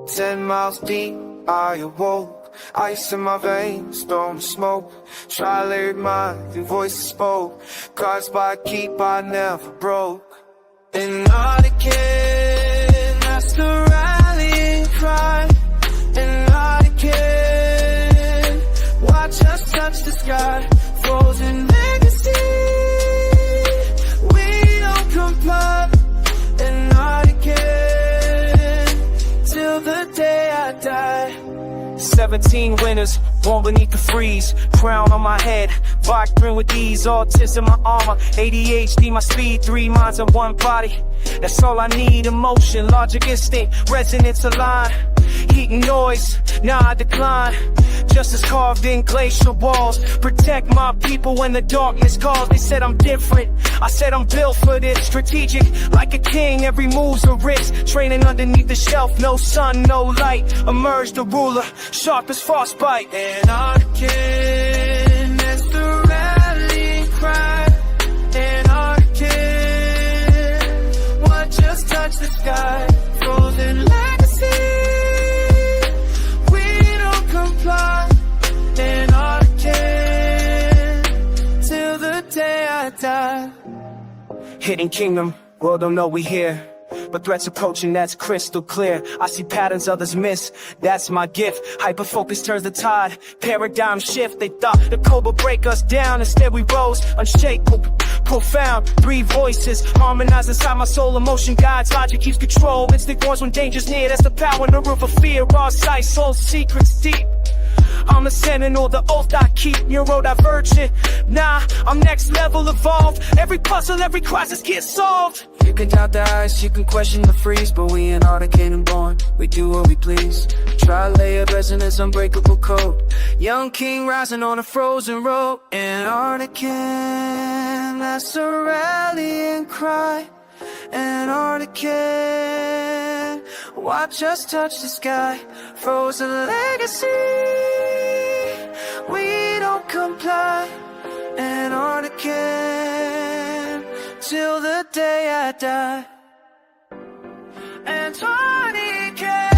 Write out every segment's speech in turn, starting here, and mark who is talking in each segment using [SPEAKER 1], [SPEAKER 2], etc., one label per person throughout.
[SPEAKER 1] 10 miles deep, I awoke. Ice in my veins, storm smoke. Tri-layered mind, your voice spoke. Cards by a keep, I never broke. And not again, that's the rallying cry. And not again, watch us touch the sky. Frozen legacy, we don't comply. And not again, till the day I die. 17 winners, born beneath the freeze. Crown on my head, vibrant with ease. Autism my armor, ADHD my speed. 3 minds in one body, that's all I need. Emotion, logic, instinct, resonance align. Heat and noise, now I decline. Justice carved in glacial walls. Protect my people when the darkness calls. They said I'm different, I said I'm built for this. Strategic, like a king, every move's a risk. Training underneath the shelf, no sun, no light. Emerge the ruler, sharp as frostbite. And Arkin, that's the rallying cry. And Arkin, what just touched the sky? Frozen legacy, we don't comply. And Arkin, till the day I die. Hidden kingdom, world don't know we here. But threats approaching, that's crystal clear. I see patterns others miss, that's my gift. Hyper-focus turns the tide, paradigm shift. They thought the code would break us down, instead we rose, unshakable, profound. 3 voices, harmonize inside my soul. Emotion guides, logic keeps control. Instinct wars when danger's near, that's the power in the roof of fear. Raw sight, soul secrets deep. I'm a sentinel, the oath I keep. Neurodivergent, nah, I'm next level evolved. Every puzzle, every crisis gets solved. You can doubt the ice, you can question the freeze, but we ain't Arcane and born, we do what we please. Tri-layered resonance, unbreakable code. Young king rising on a frozen road. Antarctican, that's a rallying cry. Antarctican, watch us touch the sky. Frozen legacy, we don't comply. Antarctican, till the day I die. Antarctican.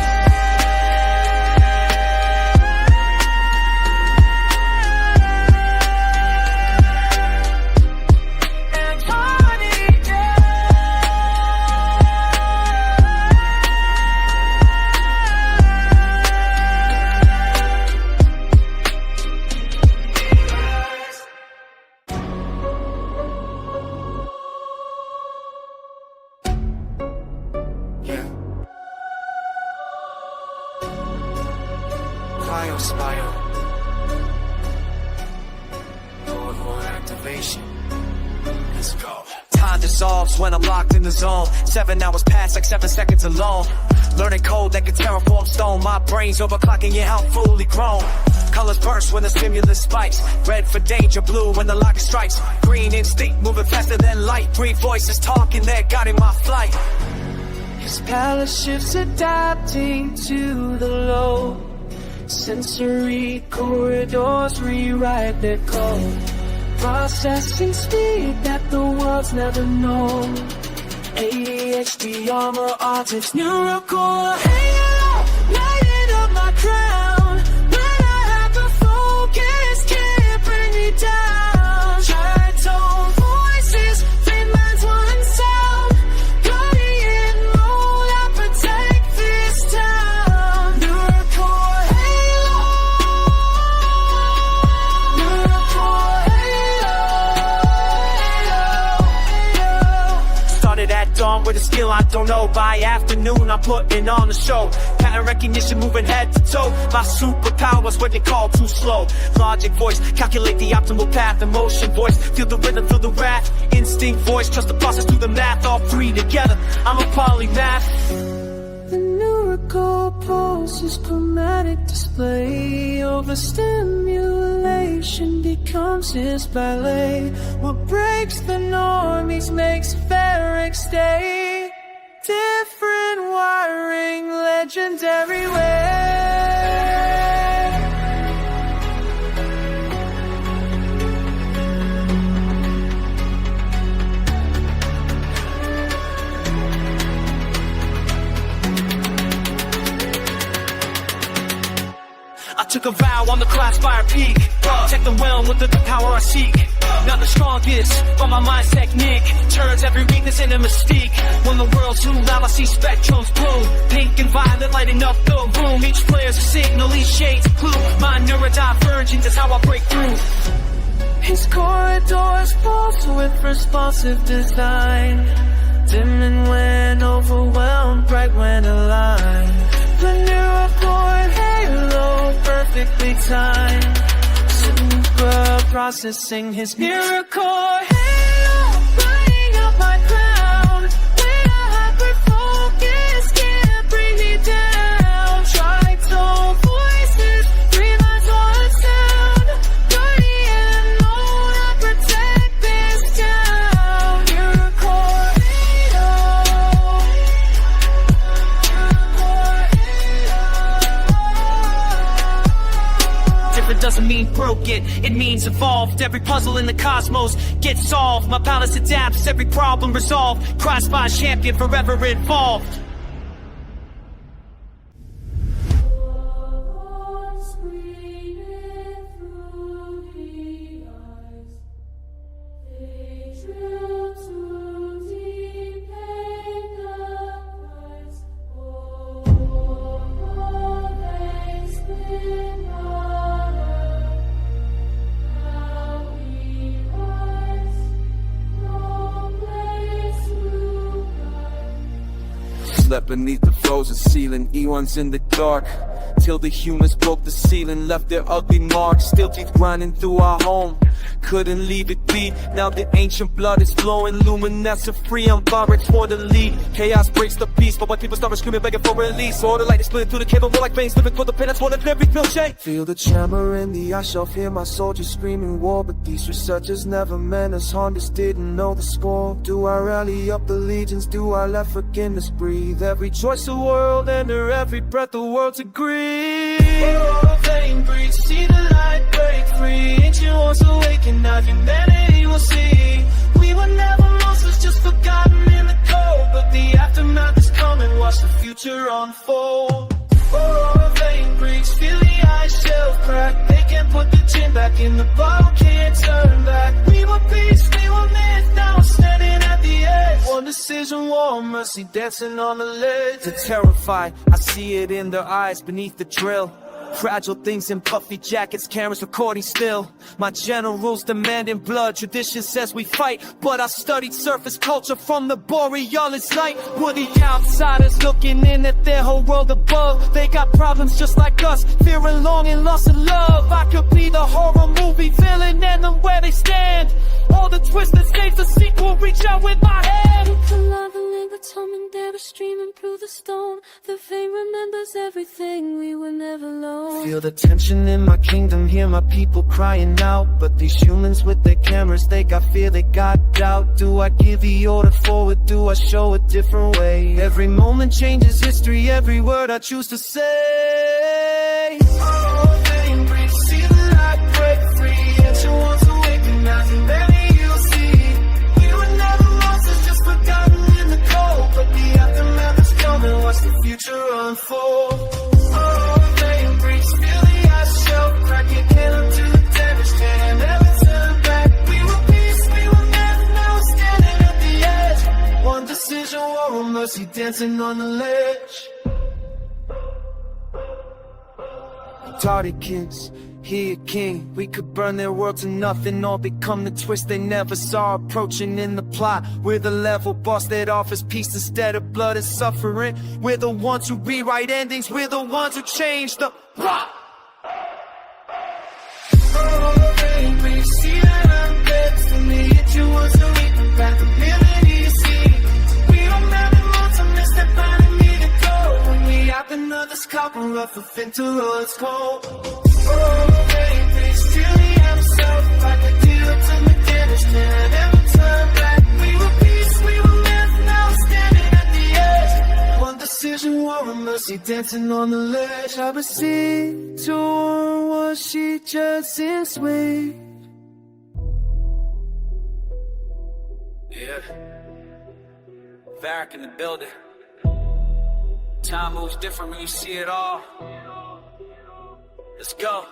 [SPEAKER 1] Spire. Lord, more activation. Let's go. Time dissolves when I'm locked in the zone. 7 hours pass like 7 seconds alone. Learning code that can terraform stone. My brain's overclocking, yeah, I'm fully grown. Colors burst when the stimulus spikes. Red for danger, blue when the locket strikes. Green instinct, moving faster than light. 3 voices talking, they're guiding my flight. His palace shifts, adapting to the low. Sensory corridors rewrite their code. Processing speed that the world's never known. ADHD armor, octaves, nerdcore. Halo, lighting up my crown. When I have to focus, can't bring me down. Tritone voices, 3 minds, 1 sound. Guardian role, I protect this town. Nerdcore. Dawn with a skill I don't know. By afternoon I'm putting on the show. Pattern recognition moving head to toe. My superpowers what they call too slow. Logic voice, calculate the optimal path. Emotion voice, feel the rhythm, feel the wrath. Instinct voice, trust the process through the math. All 3 together, I'm a polymath. The lyrical pulse is chromatic display. Overstimulation becomes his ballet. What breaks the normies makes Ferric stay. Different wiring, legendary way. took a vow on the classifier peak. Protect the realm with the power I seek. Not the strongest, but my mind's technique turns every weakness into mystique. When the world's too loud, I see spectrums bloom. Pink and violet lighting up the room. Each player's a signal, each shade's a clue. My neurodivergent is how I break through. His corridors pulse with responsive design. Dimming when overwhelmed, bright when aligned. The nerdcore halo, perfectly timed. Super processing his nerdcore halo, lighting up my crown. When I hyper-focus, can't bring me down. Tri-tone voices, realize one sound. Guardian mode, I protect this town. Nerdcore halo, different doesn't mean broke it means evolved. Every puzzle in the cosmos gets solved. My balance adapts, every problem resolved. Crossfire champion, forever involved.
[SPEAKER 2] Slept beneath the frozen ceiling, eons in the dark, till the humans broke the ceiling, left their ugly marks. Still teeth grinding through our home, couldn't leave it be. Now the ancient blood is flowing, luminescent free. I'm vibrant for the lead. Chaos breaks the peace, but when people start screaming, begging for release, all the light is split through the cable, more like veins living for the pain. That's what the every feel shame. Feel the tremor in the ice shelf, hear my soldiers screaming war. But these researchers never meant us harm, just didn't know the score. Do I rally up the legions? Do I let forgiveness breathe? Every choice a world, enter every breath the world's agree. Oh, vain breeze, see the light break free. Ancient ones awaken, now humanity will see. We were never monsters, just forgotten in the cold. But the aftermath is coming, watch the future unfold. Oh, vain breeze, feel the ice shelf crack. They can't put the gin back in the bottle, can't turn back. We were peace, we were myth, now we're standing at the edge. One decision, war, mercy, dancing on the ledge. They're terrified, I see it in their eyes beneath the drill. Fragile things in puffy jackets, cameras recording still. My generals demanding blood, tradition says we fight. But I studied surface culture from the borealis light. Woody outsiders looking in at their whole world above. They got problems just like us, fear and longing, loss of love. I could be the horror movie villain and them where they stand. All the twisted states, the sequel, reach out with my hand.
[SPEAKER 3] The lava liquid's humming, there is streaming through the stone. The vein remembers everything, we were never alone.
[SPEAKER 2] Feel the tension in my kingdom, hear my people crying out. But these humans with their cameras, they got fear, they got doubt. Do I give the order forward, do I show a different way? Every moment changes history, every word I choose to say. Oh, vain breeze, see the light break free. Ancient ones awaken, now humanity you'll see. We were never monsters, just forgotten in the cold. But the aftermath is coming, watch the future unfold. Oh, vain breeze, feel the ice shelf crack. You can't undo the damage, can never turn back. We were peace, we were myth, now we're standing at the edge. One decision, war or mercy, dancing on the ledge. Retarded kids, he a king. We could burn their world to nothing, all become the twist they never saw approaching in the plot. We're the level boss that offers peace instead of blood and suffering. We're the ones who rewrite endings, we're the ones who change the plot. Oh, baby, you see that I'm dead for me. Hit you once a week, I'm back a million you see. We don't have the months, I miss that finding me to go. When we out another copper rough of winter, it's cold. Oh, baby, still the himself, like a deal to the damage, can never turn back. We were peace, we were myth, now we're standing at the edge. One decision, war and mercy, dancing on the ledge. I received to her, was she just in sweet? Yeah, Varric in the building. Time moves different when you see it all.
[SPEAKER 1] Let's go.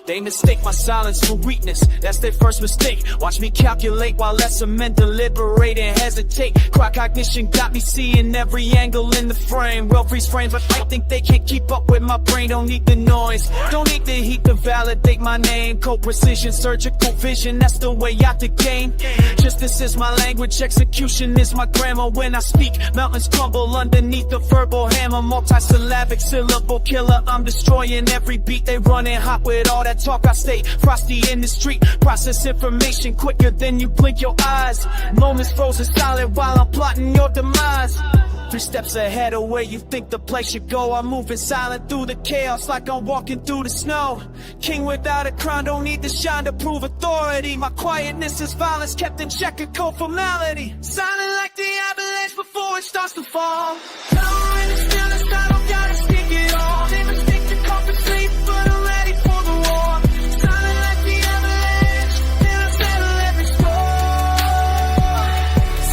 [SPEAKER 1] They mistake my silence for weakness, that's their first mistake. Watch me calculate while lesser men deliberate and hesitate. Cognition got me seeing every angle in the frame. Well, freeze frames, but I think they can't keep up with my brain. Don't need the noise, don't need the heat to validate my name. Cold precision, surgical vision, that's the way out the game. Justice is my language, execution is my grammar. When I speak, mountains crumble underneath the verbal hammer. Multi-syllabic, syllable killer, I'm destroying every beat. They running hot with all that talk, I stay frosty in the street. Process information quicker than you blink your eyes. Moments frozen solid while I'm plotting your demise. 3 steps ahead of where you think the place should go. I'm moving silent through the chaos like I'm walking through the snow. King without a crown, don't need to shine to prove authority. My quietness is violence kept in check and cold formality. Silent like the avalanche before it starts to fall. Power in the stillness, I don't gotta stick it all. They mistake the comfort sleep, but I'm ready for the war. Silent like the avalanche, then I settle every score.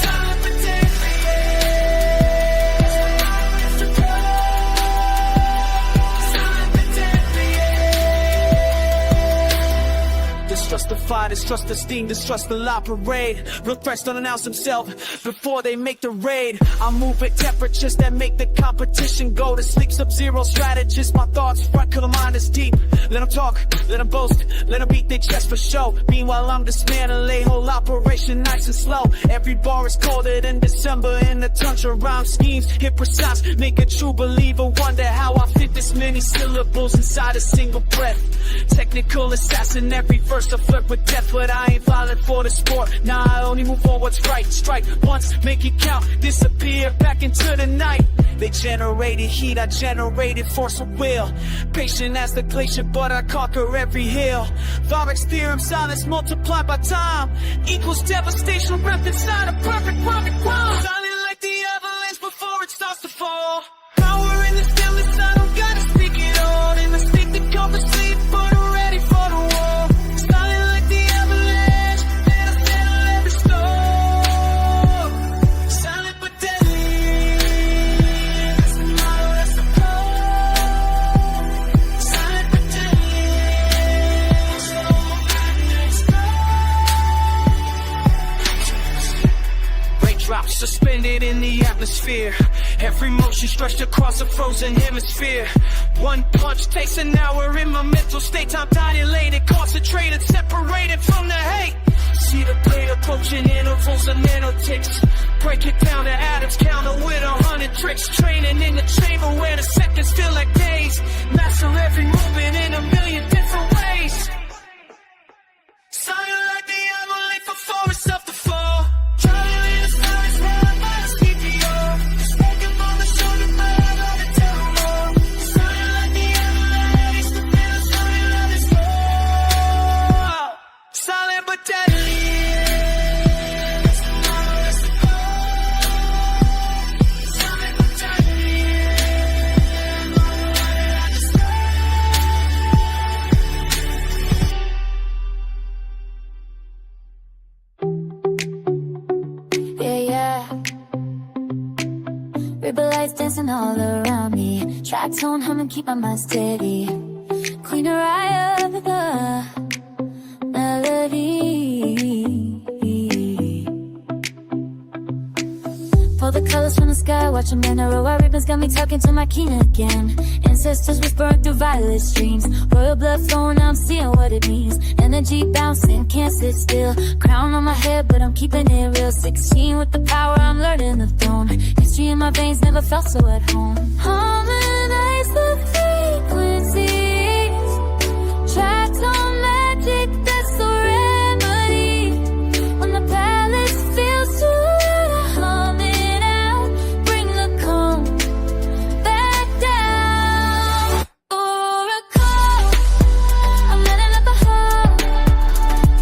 [SPEAKER 1] Silent but deadly, silent but deadly. Distrust the fire, distrust the steam, distrust the lie parade. Real threats don't announce themselves before they make the raid. I move at temperatures that make the competition go to sleep. Sub-zero strategist, my thoughts front, cause the mind is deep. Let them talk, let them boast, let them beat their chest for show. Meanwhile I'm dismantling whole operation nice and slow. Every bar is colder than December in the tundra. Rhyme schemes, hit precise, make a true believer wonder how I fit this many syllables inside a single breath. Technical assassin, every verse I flirt with death, but I ain't violent for the sport. Nah, I only move on what's right. Strike once, make it count, disappear back into the night. They generated heat, I generated force of will. Patient as the glacier, but I conquer every hill. Varrick's theorem, silence multiplied by time equals devastation wrapped inside a perfect crime. Silent like the avalanche before it starts to fall. Power in the stillness, I don't gotta speak it all. They mistake the comfort sleep, but I'm ready for the war. Silent like the avalanche, then I settle every storm. Silent but deadly, that's the motto, that's the code. Silent but deadly, so let's go. Raindrops suspended in the atmosphere. Every motion stretched across a frozen hemisphere. One punch takes an hour in my mental state. Time dilated, concentrated, separated from the hate. See the blade approaching intervals of nanoticks. Break it down to atoms, counter with 100 tricks. Training in the chamber where the seconds feel like days. Master every movement in a million different ways. Silent like the avalanche before it's up to fall. Drowning in the silence where I must keep you up. Spoken from the shoulder, but I love to tell them all. Silent like the avalanche, the feelings coming out is raw. Silent but deadly, that's the motto, that's the code. Silent but deadly,
[SPEAKER 3] Ripple lights dancing all around me. Track tone humming, keep my mind steady. Cleaner eye of the melody. Pull the colors from the sky, watch them in a row. Our ribbons got me talking to my king again. Ancestors whispering through violet streams. Royal blood flowing, I'm seeing what it means. Energy bouncing, can't sit still. Crown on my head, but I'm keeping it real. 16 with the power, I'm learning the throne. History in my veins, never felt so at home. Harmonize the frequencies. Track tone magic, that's the remedy. When the palace feels too loud, I hum it out. Bring the calm back down. Oracle, I'm letting up a heart.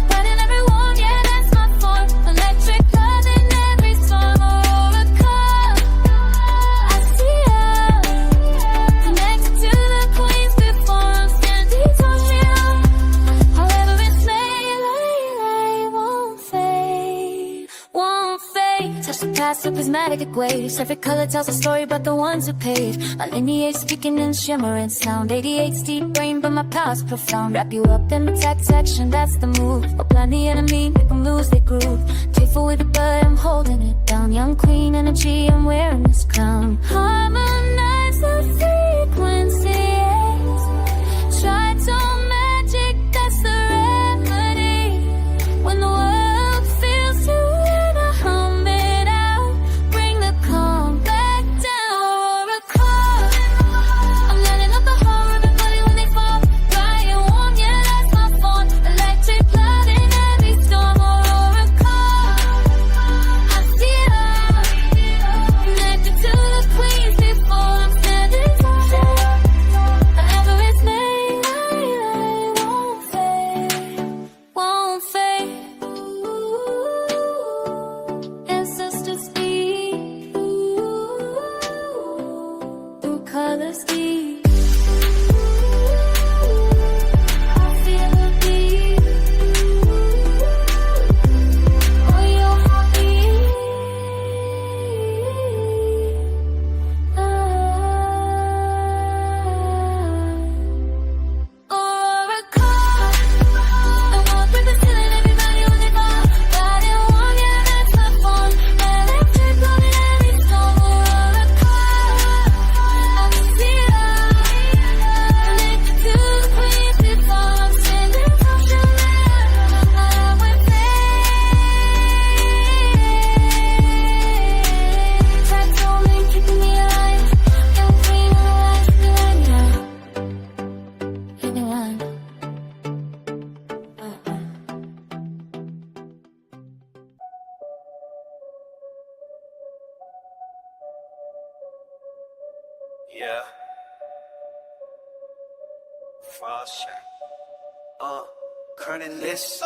[SPEAKER 3] Fighting every warm, yeah, that's my form. Electric love in every storm. Oracle, I see her. Connected to the queen. past with prismatic waves. Every color tells a story about the ones who paid. My lineage speaking in shimmer and sound. 88's deep brain, but my past profound. Wrap you up in protection, that's the move. Or blind the enemy, make them lose their groove. Playful with it, but I'm holding it down. Young queen energy, I'm wearing this crown. Harmonize the frequencies. Tritone magic, that's the remedy. When the world feels too loud, I hum it out. Bring the calm back down. Oracle, I'm letting up the horror and body when they fall. Flying warm, yeah, that's my form. Electric cloud in every storm. Oracle, I see it all. Connected to the queens before I'm standing tall. Whatever it's made, I won't fade, won't fade. Ancestors speak through colors deep. I feel the beat of your heartbeat. Oracle, I walk with the ceiling, everybody on their ball. Riding warm, yeah, that's my form. Electric on in every storm. Oracle, I see it all. Connected to the queens before I'm standing tall. I will fade. Crackle and keeping me alive. Young queen alive, anyone.
[SPEAKER 2] Yeah. Frost. Current list.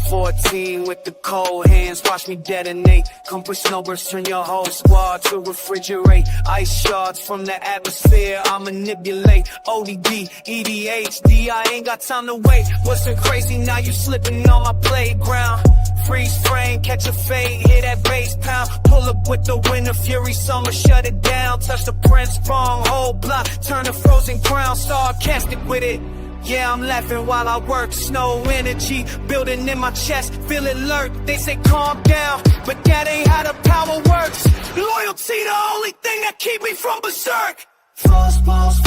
[SPEAKER 2] 14 with the cold hands, watch me detonate. Come push snowbirds, turn your whole squad to refrigerate. Ice shards from the atmosphere, I manipulate. ODB, EDHD, I ain't got time to wait. What's so crazy, now you slipping on my playground. Freeze frame, catch a fade, hear that bass pound. Pull up with the winter fury, summer, shut it down. Touch the Prince prong, whole block, turn the frozen crown. Sarcastic with it. Yeah, I'm laughing while I work. Snow energy building in my chest, feel it lurk. They say calm down, but that ain't how the power works. Loyalty the only thing that keep me from berserk. Frost balls,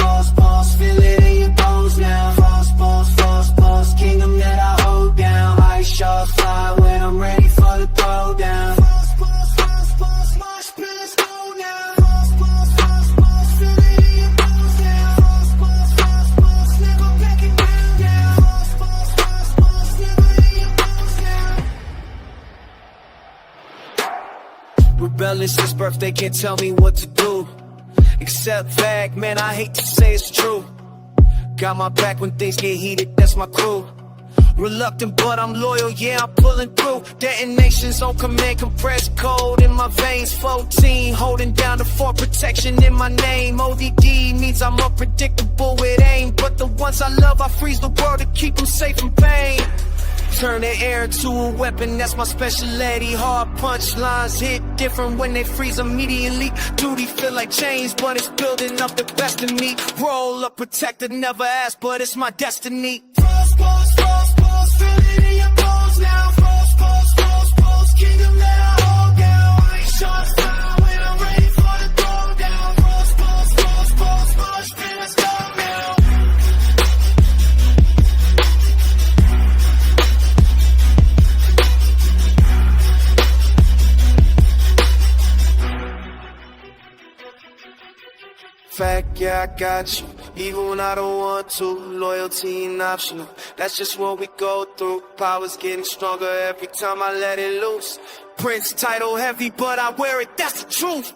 [SPEAKER 2] feel it in your bones now. Frost balls, kingdom that I hold down. Ice shards fly when I'm ready for the throwdown. Frost balls, my spirits go now. Frost balls, feel it in your bones now. Frost balls, never backing down. Frost balls, never in your bones now. Rebellious this birthday, can't tell me what to do. Except vague, man, I hate to say it's true. Got my back when things get heated, that's my crew. Reluctant, but I'm loyal, yeah, I'm pulling through. Detonations on command, compressed cold in my veins. 14, holding down the fort, protection in my name. ODD means I'm unpredictable with aim. But the ones I love, I freeze the world to keep them safe from pain. Turn the air into a weapon, that's my specialty. Hard punchlines hit different when they freeze immediately. Duty feel like chains, but it's building up the best in me. Roll up protected, never asked, but it's my destiny. Frost balls, feel it in your bones now. Frost balls, kingdom that I hold down. Ice shards fly when I'm ready for the throwdown. Frost balls, my spirits go now. Fact, yeah, I got you, even when I don't want to. Loyalty ain't optional, that's just what we go through. Power's getting stronger every time I let it loose. Prince title heavy, but I wear it, that's the truth.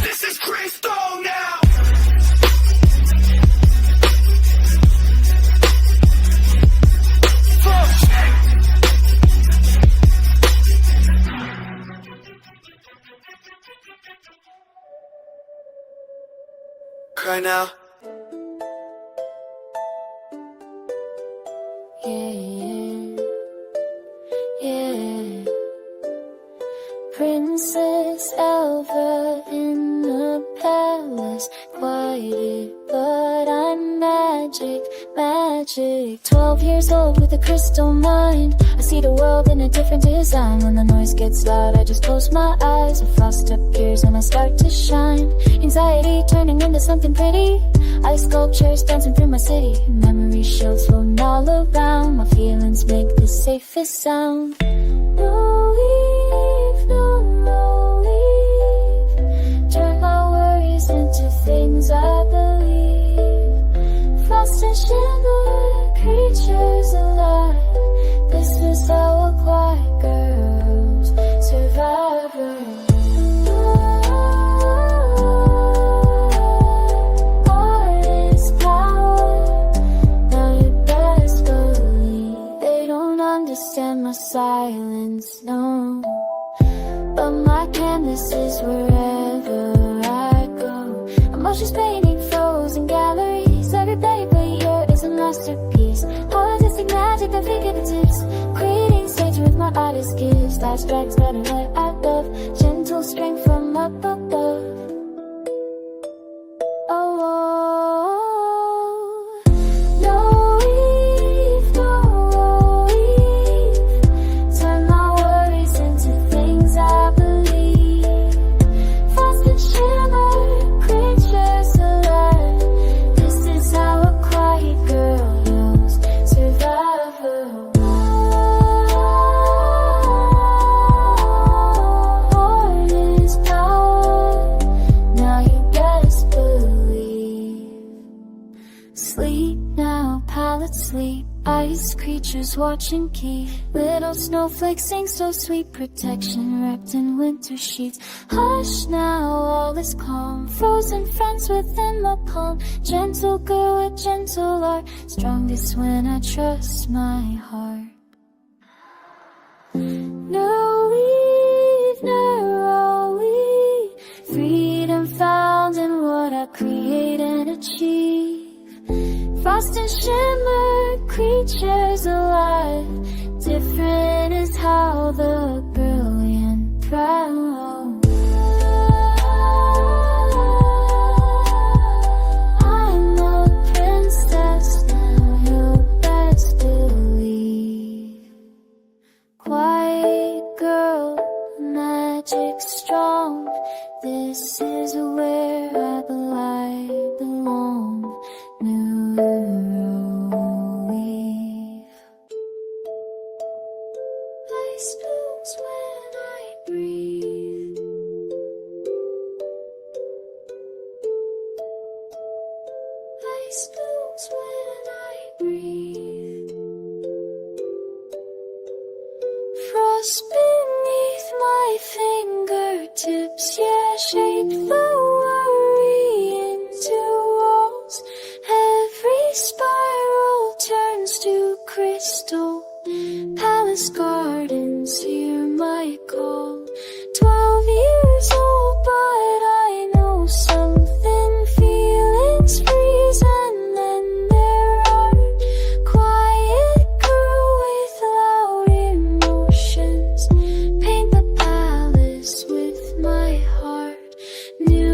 [SPEAKER 2] This is Cristo now.
[SPEAKER 1] cry now.
[SPEAKER 3] Yeah, yeah. Princess Elva in the palace, quieted, but I'm magic, magic. 12 years old with a crystal mind, I see the world in a different design. When the noise gets loud, I just close my eyes, a frost appears and I start to shine. Anxiety turning into something pretty, ice sculptures dancing through my city. Memory shields floating all around, my feelings make the safest sound. No leave, no leave, turn my worries into things I believe. Frost and shimmer, creatures alive, this is how a quiet girl's survivor. Understand my silence, no, but my canvas is wherever I go. Emotions painting frozen galleries, every paper here is a masterpiece. Artistic magic, the fingertips, creating stage with my artist gifts. That strikes better what I love, gentle strength from up above. Sleep, ice creatures watching key. Little snowflakes sing so sweet, protection wrapped in winter sheets. Hush now, all is calm, frozen friends within my palm. Gentle girl with gentle art, strongest when I trust my heart. No leave, no leave, freedom found in what I create and achieve. Frost and shimmer, creatures alive, different is how the brilliant prowl. I'm a princess now, you best believe. Quiet girl, magic strong, this is where I belong. Ice blooms when I breathe. Ice blooms when I breathe. Frost beneath my fingertips, yeah, shape the worry into walls. Every spiral turns to crystal. Palace gardens hear my call. 12 years old, but I know something. Feelings freeze and then there are quiet girl with loud emotions. Paint the palace with my heart. New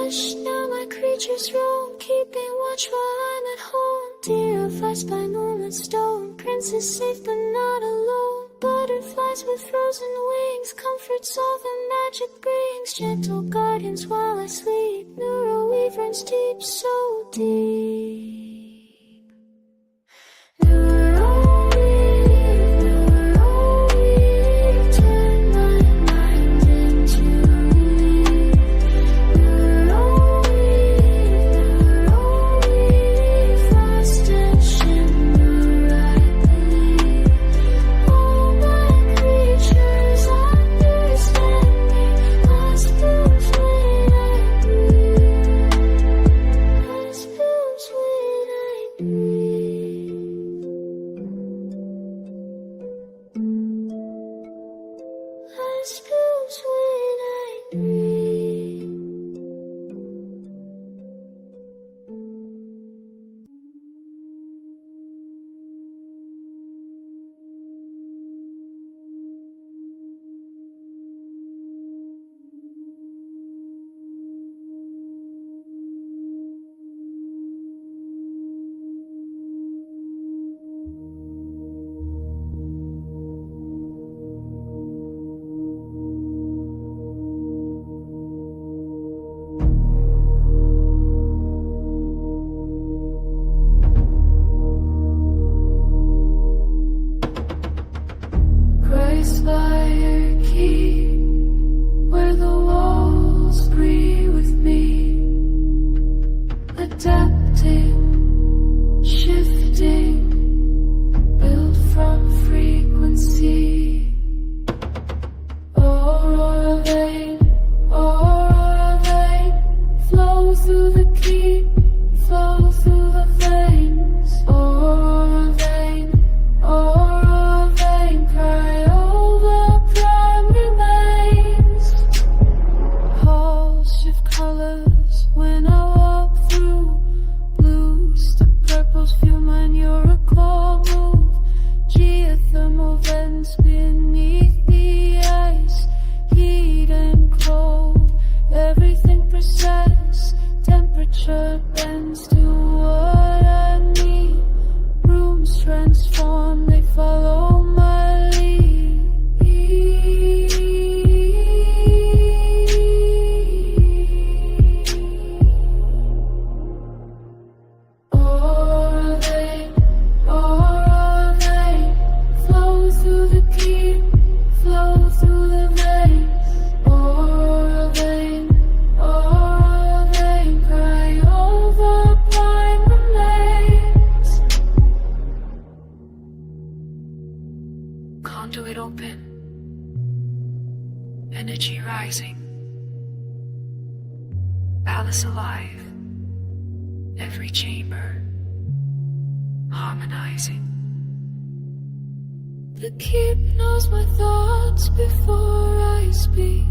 [SPEAKER 3] hush, now my creatures roam, keeping watch while I'm at home. Deer of ice by moonlit stone, princess safe but not alone. Butterflies with frozen wings, comforts all the magic brings. Gentle guardians while I sleep, neural weave runs deep, so deep. Neural weave, turn my mind into relief. Neural weave, frost and shimmer, I believe. All my creatures understand me, lost blooms when I breathe. Lost blooms when I breathe. Lost blooms when I breathe. Christ fire keep where the walls breathe with me, adapting, shifting, built from frequency. Aurora vein, flow through the keep, flow through the veins. Aurora vein, cry over prime remains. Halls shift colors when I walk through, blues to purples feel mine, you're a core move. Geothermal vents beneath the ice, heat and cold, everything precise. Temperature bends to what I need. Rooms transform, they follow my lead. Aurora vein, flow through the keep, flow through the veins. Aurora vein, cry over prime remains. Conduit open, energy rising, palace alive, every chamber harmonizing. The keep knows my thoughts before I speak,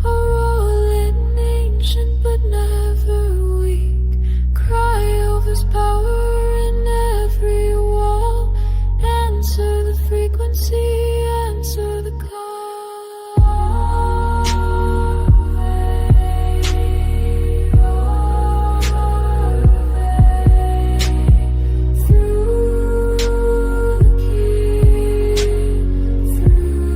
[SPEAKER 3] a rolling ancient but never weak. Cry over's power in every wall, answer the frequency, answer the call. Through the keep, through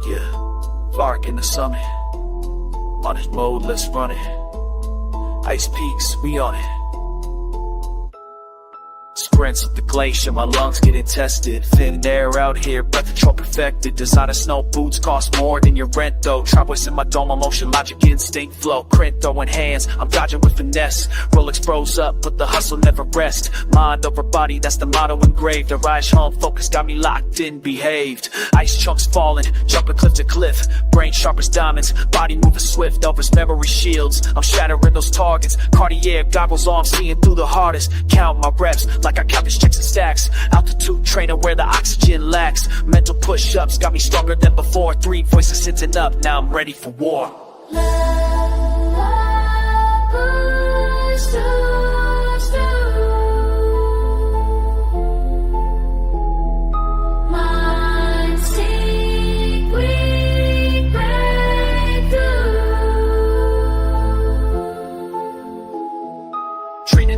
[SPEAKER 1] Yeah, Vark in the summit. On his mode, let's run it. Ice peaks, we on it. sprints up the glacier, my lungs getting tested. Thin air out here, breath control perfected. Designer snow boots cost more than your rent though. Travelers in my dome, emotion, logic, instinct flow. Crit throwing hands, I'm dodging with finesse. Rolex bros up, but the hustle never rest. Mind over body, that's the motto engraved. A rise home, focus got me locked in, behaved. Ice chunks falling, jumping cliff to cliff. Brain sharp as diamonds, body moving swift. Elvis memory shields, I'm shattering those targets. Cartier goggles on, seeing through the hardest. Count my reps like I count these checks and stacks. Altitude training where the oxygen lacks. Mental push-ups got me stronger than before. 3 voices sitting up, now I'm ready for war.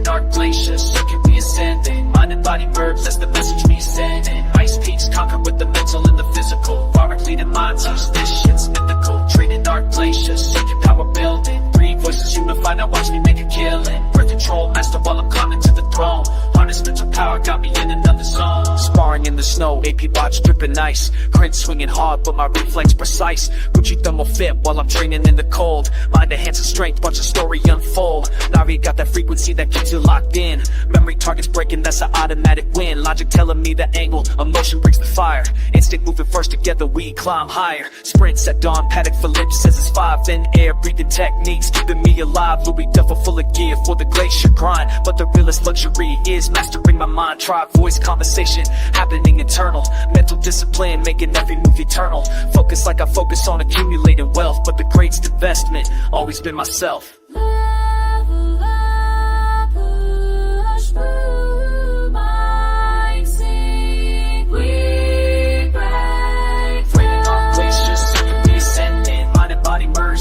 [SPEAKER 1] Dark glaciers, circuit we ascending. Mind and body verbs, that's the message we sending. Ice peaks conquer with the mental and the physical. Farmer clean and mind teach, this shit's mythical. Trading dark glaciers, circuit power building. 3 voices unify, now watch me make a killing. Breath control, master while I'm climbing to the throne. Harness mental power, got me in another zone. Sparring in the snow, AP watch dripping ice. Print swinging hard, but my reflex precise. Gucci thermal fit while I'm training in the cold. Mind enhancing strength, watch the story unfold. Navi got that frequency that keeps you locked in. Memory targets breaking, that's an automatic win. Logic telling me the angle, emotion brings the fire. Instinct moving first, together we climb higher. Sprints at dawn, paddock for lips, says it's 5. Then air, breathing techniques, keeping me alive. Louis Duffel full of gear for the glacier grind. But the realest luxury is mastering my mind. Try voice conversation, happening internal. Mental discipline, making every move eternal. Focus like I focus on accumulating wealth. But the greatest investment, always been myself.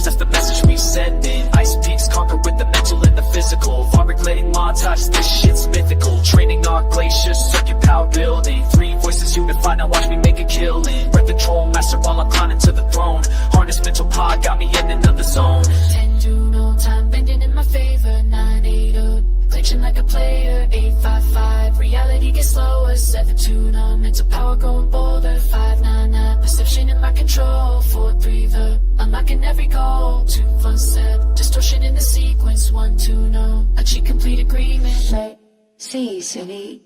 [SPEAKER 1] That's the message we sending. Ice peaks conquer with the mental and the physical. Farming montage, this shit's mythical. Training our glaciers, circuit power building. 3 voices unify, now watch me make a killing. Breath control, master while I'm climbing to the throne. Harness mental pod, got me in another zone.
[SPEAKER 3] 10 to no time bending in my favor. 9-8 glitching like a player. 8-5-5 reality gets slower. 7-2 mental power growing bolder. 5-9 perception in my control. 4-3 verb unlocking every goal. 2-1 distortion in the sequence. 1-2 achieve complete agreement.
[SPEAKER 4] C silly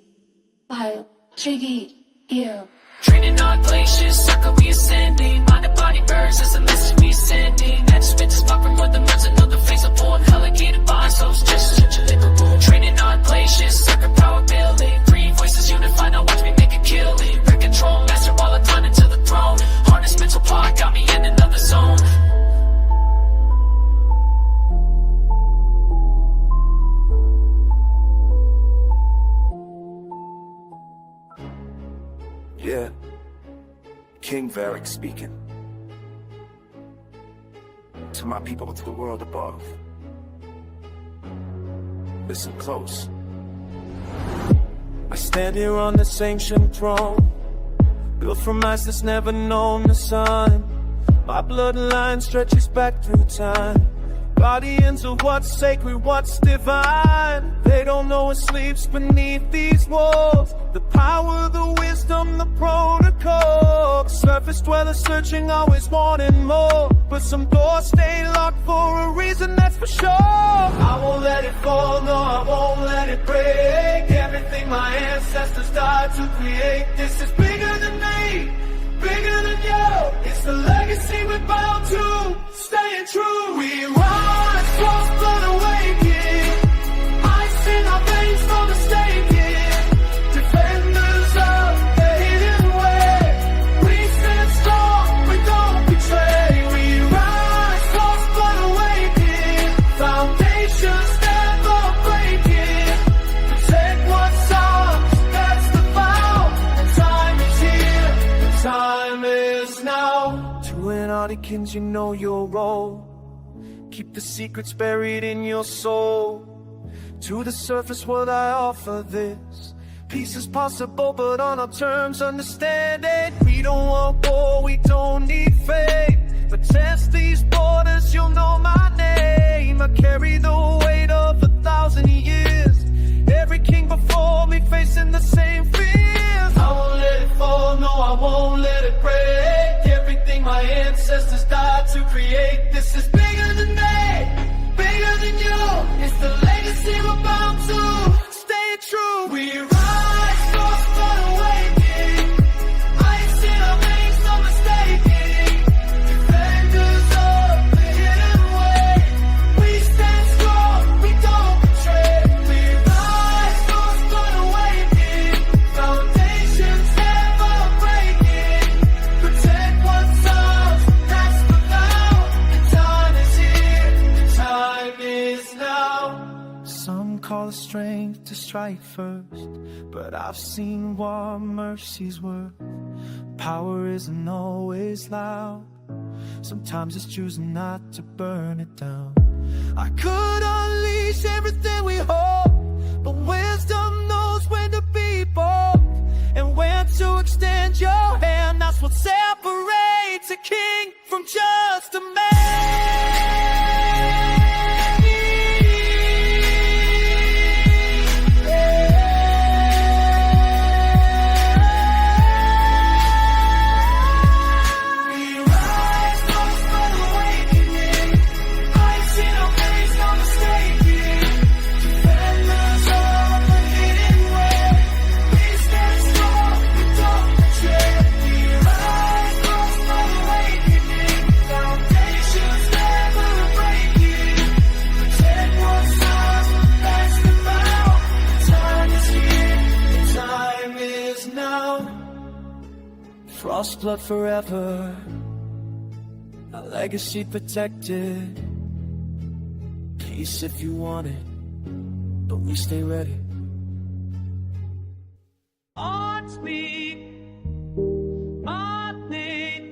[SPEAKER 4] while tricky you.
[SPEAKER 3] Training on glaciers, circle we ascending. Mind and body birds, that's the message we sending. That spit the spot from where the birds another phase of born. Alligator bonds, so it's just such a liberal. Training on glaciers, circuit power building. 3 voices unify, now watch me make a killing. Breath control, master while I'm climbing to the throne. Harness mental pod, got me in another zone.
[SPEAKER 2] Yeah, King Varric speaking. To my people to the world above, listen close. I stand here on this ancient throne, built from ice that's never known the sun. My bloodline stretches back through time, guardians of what's sacred, what's divine. They don't know what sleeps beneath these walls. The power, the wisdom, the protocol. The surface dwellers searching, always wanting more. But some doors stay locked for a reason, that's for sure. I won't let it fall, no, I won't let it break. Everything my ancestors died to create. This is bigger than me, bigger than you. It's the legacy we're bound to, staying true. We rise, cross blood awaken. Ice in our veins, no mistaken. Defenders of the hidden way. We stand strong, we don't betray. We rise, cross blood awaken. Foundations never breaking. Protect what's ours, that's the vow. And time is here, the time is now. To Antarcticans, you know your role. Keep the secrets buried in your soul. To the surface world I offer this. Peace is possible, but on our terms, understand it. We don't want war, we don't need faith. But test these borders, you'll know my name. I carry the weight of 1,000 years. Every king before me facing
[SPEAKER 1] This is bigger than me, bigger than you. It's the legacy we're bound to. Stay true. We rise, force for awakening. Ice in our veins, no mistaking. Defenders of the hidden way. We stand strong, we don't betray. We rise, force for awakening. Foundations never breaking. Protect what's ours, that's the vow. The time is here, the time is now. Some call it strength to strike first, but I've seen what mercy's worth. Power isn't always loud. Sometimes it's choosing not to burn it down. I could unleash everything we hold, but wisdom knows when to be bold and when to extend your hand. That's what separates a king from just a man. Frost blood forever, a legacy protected. Peace if you want it, but we stay ready. On speed, my name,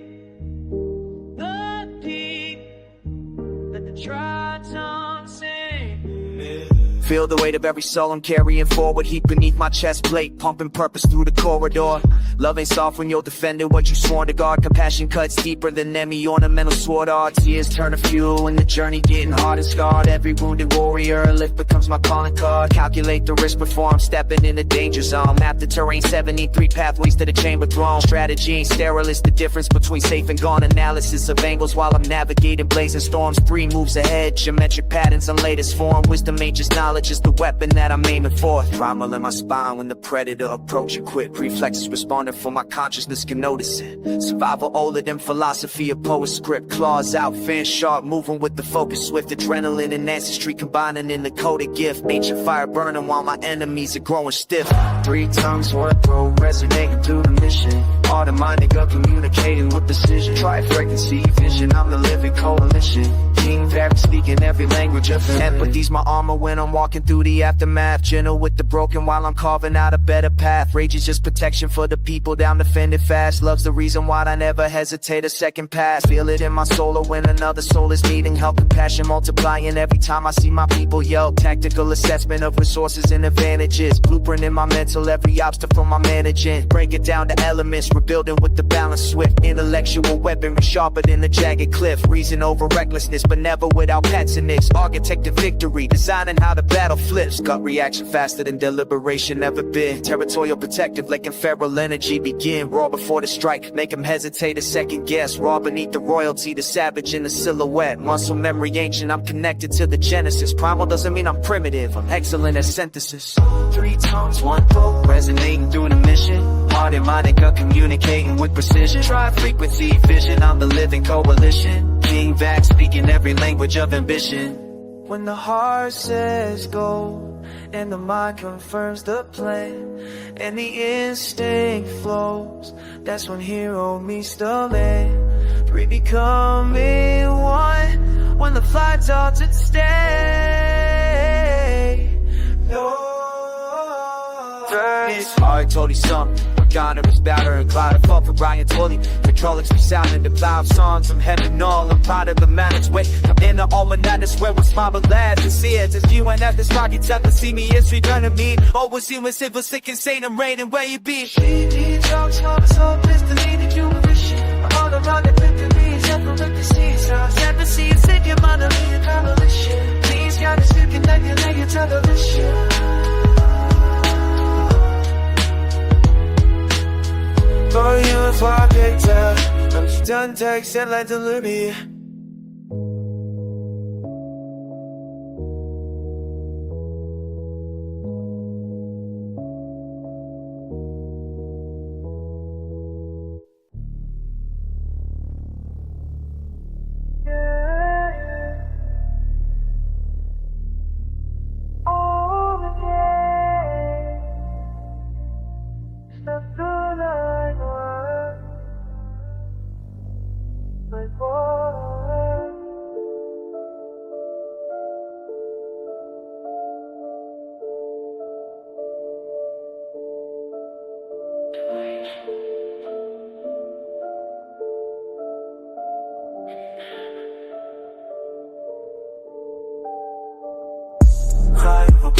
[SPEAKER 1] the deep, let the tri-harmonies sing. Feel the weight of every soul I'm carrying forward, heat beneath my chest plate, pumping purpose through the corridor. Love ain't soft when you're defending what you sworn to guard. Compassion cuts deeper than any ornamental sword art. Tears turn to fuel and the journey getting hard and scarred. Every wounded warrior, a lift becomes my calling card. Calculate the risk before I'm stepping in the danger zone. Map the terrain, 73 pathways to the chamber throne. Strategy ain't sterile, it's the difference between safe and gone. Analysis of angles while I'm navigating blazing storms. 3 moves ahead, geometric patterns on latest form. Wisdom ain't just knowledge, it's the weapon that I'm aiming for. Primal in my spine when the predator approach equipped. Reflexes responding for my consciousness can notice it. Survival older than philosophy, a poet script. Claws out, fan sharp, moving with the focus swift. Adrenaline and ancestry combining in the coded gift. Ancient fire burning while my enemies are growing stiff. 3 tongues, 1 throat, resonating through the mission. Automatic up, communicating with precision. Tri-frequency vision, I'm the living coalition. King Barry speaking every language of empathy's my armor when I'm walking through the aftermath. Gentle with the broken while I'm carving out a better path. Rage is just protection for the people down defending fast. Love's the reason why I never hesitate a second pass. Feel it in my soul or when another soul is needing help. Compassion multiplying every time I see my people yelp. Tactical assessment of resources and advantages. Blueprint in my mental, every obstacle I'm managing. Break it down to elements, rebuilding with the balance swift. Intellectual weaponry sharper than a jagged cliff. Reason over recklessness, but never without pets and nicks. Architect of victory, designing how the battle flips. Gut reaction faster than deliberation ever been. Territorial protective, letting feral energy begin. Raw before the strike, make them hesitate a second guess. Raw beneath the royalty, the savage in the silhouette. Muscle memory ancient, I'm connected to the genesis. Primal doesn't mean I'm primitive, I'm excellent at synthesis. 3 tones, 1 throat, resonating through the mission. Heart and mind and gut communicating with precision. Tri-frequency vision, I'm the living coalition. King Vac speaking every language of ambition. When the heart says go and the mind confirms the plan and the instinct flows, that's when hero meets the man. 3 becoming 1 when the flight starts at stay. No. It's hard, told you something. Ghana is better and cloud. I fought for Ryan Tully. Controlix be sounding the cloud songs from heaven all. I'm proud of the managed way. I'm in the almanac, that's where it's my lads. To see it, as you and at this rocky tap to see me, it's returning me. Always human, civil, sick, insane, I'm raining where you be. She talks, mama, so pissed to lead the human vision. I'm all around the victories, ever with the seasons. Never see it, sick, your mother, be a coalition. Please, God, it's looking like you lay your television. For you if I picked up, I'm done texting like delivery.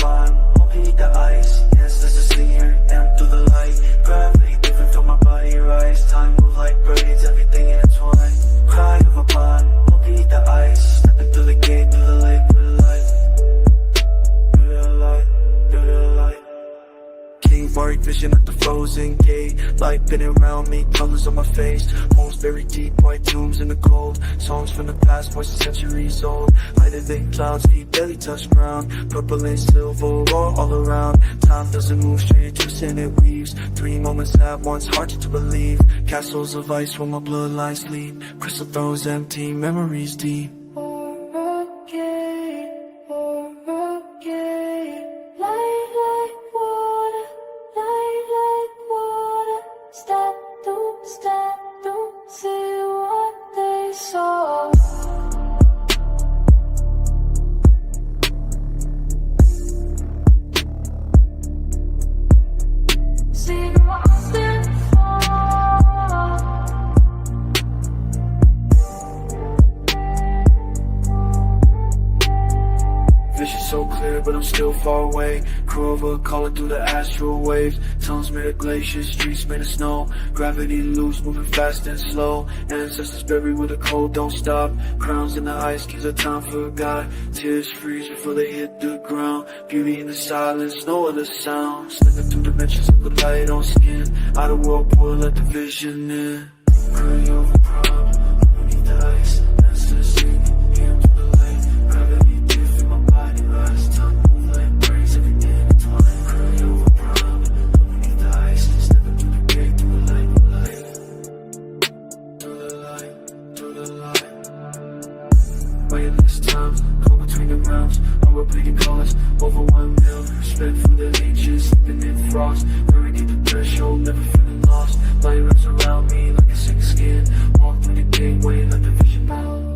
[SPEAKER 5] bond, won't beat the ice. Yes, that's a singer, and through the light. Gravity different from my body rise. Time move like braids, everything intertwined. Cry of a bond, won't beat the ice. Stepping through the gate, through the lake, through the light. Through the light, through the light. King Varric vision at the frozen gate. Light bending around me, colors on my face. Holes buried deep, white tombs in the cold. Songs from the past, voices centuries old. Lighter than clouds, feet barely touch ground. Purple and silver, roar all around. Time doesn't move straight, twisting it weaves. 3 moments at once, hard to believe. Castles of ice where my bloodline sleep. Crystal throws empty, memories deep. Vision so clear, but I'm still far away. Crew of a calling through the astral waves. Tunnels made of glaciers, streets made of snow. Gravity loose, moving fast and slow. Ancestors buried where the cold don't stop. Crowns in the ice, keys of time forgot. Tears freeze before they hit the ground. Beauty in the silence, no other sound. Slipping through dimensions of the light on skin. Out of world pool, let the vision in. Cry over prom, beneath the ice. Ancestors sing, hear to the light. Gravity different, my body rise. Time move like breaks, everything intertwined. Cry over prom, beneath the ice. Stepping through the gate, through the light, through the light. Through the light. Weightless times, go between the realms. Our bleeding colors, over 1 mil. Respect for the ancients, sleeping in frost. Very deep the threshold, never feeling lost. Light wraps around me like a sick skin. Walk through the gateway, let the vision out.